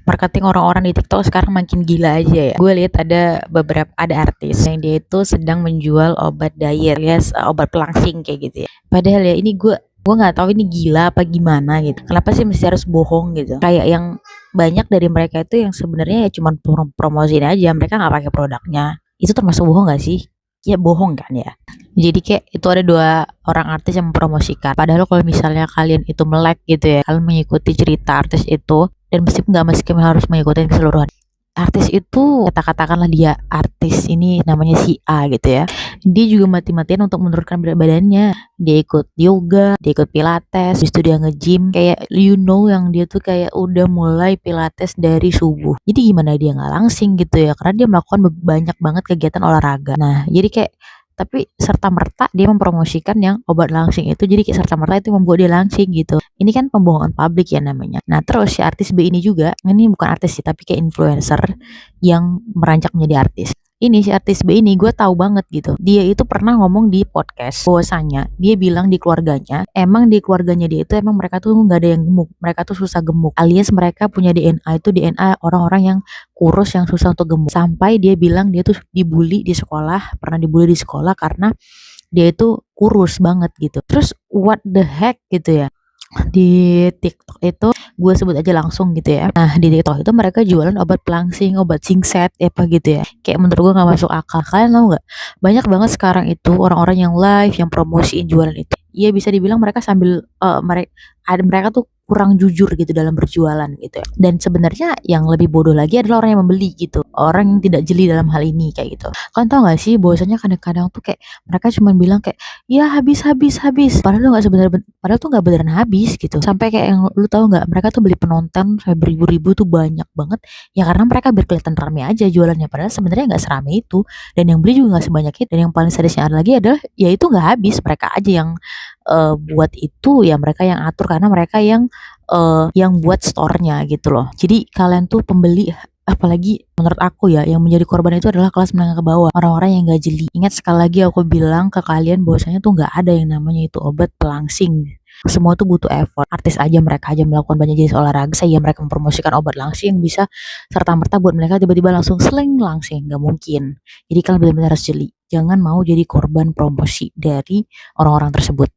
marketing orang-orang di TikTok sekarang makin gila aja ya. Gue lihat ada artis yang dia itu sedang menjual obat diet, alias obat pelangsing kayak gitu ya. Padahal ya ini gue nggak tahu ini gila apa gimana gitu. Kenapa sih mesti harus bohong gitu? Kayak yang banyak dari mereka itu yang sebenarnya ya cuma promosiin aja, mereka nggak pakai produknya. Itu termasuk bohong nggak sih? Ya bohong kan ya. Jadi kayak itu ada dua orang artis yang mempromosikan. Padahal kalau misalnya kalian itu melek gitu ya, kalian mengikuti cerita artis itu, dan meskipun nggak harus mengikuti keseluruhan artis itu, katakanlah dia artis ini namanya si A gitu ya, dia juga mati-matian untuk menurunkan berat badannya. Dia ikut yoga, dia ikut pilates, habis itu dia nge-gym, kayak yang dia tuh kayak udah mulai pilates dari subuh. Jadi gimana dia nggak langsing gitu ya, karena dia melakukan banyak banget kegiatan olahraga. Nah jadi kayak tapi serta merta dia mempromosikan yang obat langsing itu, jadi kayak serta merta itu membuat dia langsing gitu. Ini kan pembohongan publik ya namanya. Nah terus si artis B ini juga, ini bukan artis sih tapi kayak influencer yang meranjak menjadi artis. Ini si artis B ini gue tahu banget gitu. Dia itu pernah ngomong di podcast bahwasanya dia bilang di keluarganya dia itu emang mereka tuh nggak ada yang gemuk, mereka tuh susah gemuk, alias mereka punya DNA itu DNA orang-orang yang kurus yang susah untuk gemuk. Sampai dia bilang dia tuh pernah dibully di sekolah karena dia itu kurus banget gitu. Terus what the heck gitu ya, di TikTok itu gue sebut aja langsung gitu ya. Nah di TikTok itu mereka jualan obat pelangsing, obat singset apa gitu ya. Kayak menurut gue nggak masuk akal. Kalian tahu nggak? Banyak banget sekarang itu orang-orang yang live yang promosiin jualan itu. Iya bisa dibilang mereka sambil mereka tuh kurang jujur gitu dalam berjualan gitu ya. Dan sebenarnya yang lebih bodoh lagi adalah orang yang membeli gitu, orang yang tidak jeli dalam hal ini kayak gitu. Kalian tau gak sih bahwasanya kadang-kadang tuh kayak mereka cuma bilang kayak ya habis, padahal tuh nggak beneran habis gitu. Sampai kayak yang lu tahu nggak, mereka tuh beli penonton sampai beribu-ribu tuh banyak banget ya, karena mereka biar kelihatan rame aja jualannya, padahal sebenarnya nggak serame itu, dan yang beli juga nggak sebanyak itu. Dan yang paling sadisnya lagi adalah ya itu nggak habis, mereka aja yang buat itu ya, mereka yang atur karena mereka yang buat store-nya gitu loh. Jadi kalian tuh pembeli, apalagi menurut aku ya, yang menjadi korban itu adalah kelas menengah ke bawah, orang-orang yang gak jeli. Ingat sekali lagi aku bilang ke kalian bahwasanya tuh gak ada yang namanya itu obat pelangsing. Semua tuh butuh effort. Artis aja mereka aja melakukan banyak jenis olahraga, saya mereka mempromosikan obat langsing yang bisa serta merta buat mereka tiba-tiba langsung sling langsing, nggak mungkin. Jadi kalian benar-benar harus jeli, jangan mau jadi korban promosi dari orang-orang tersebut.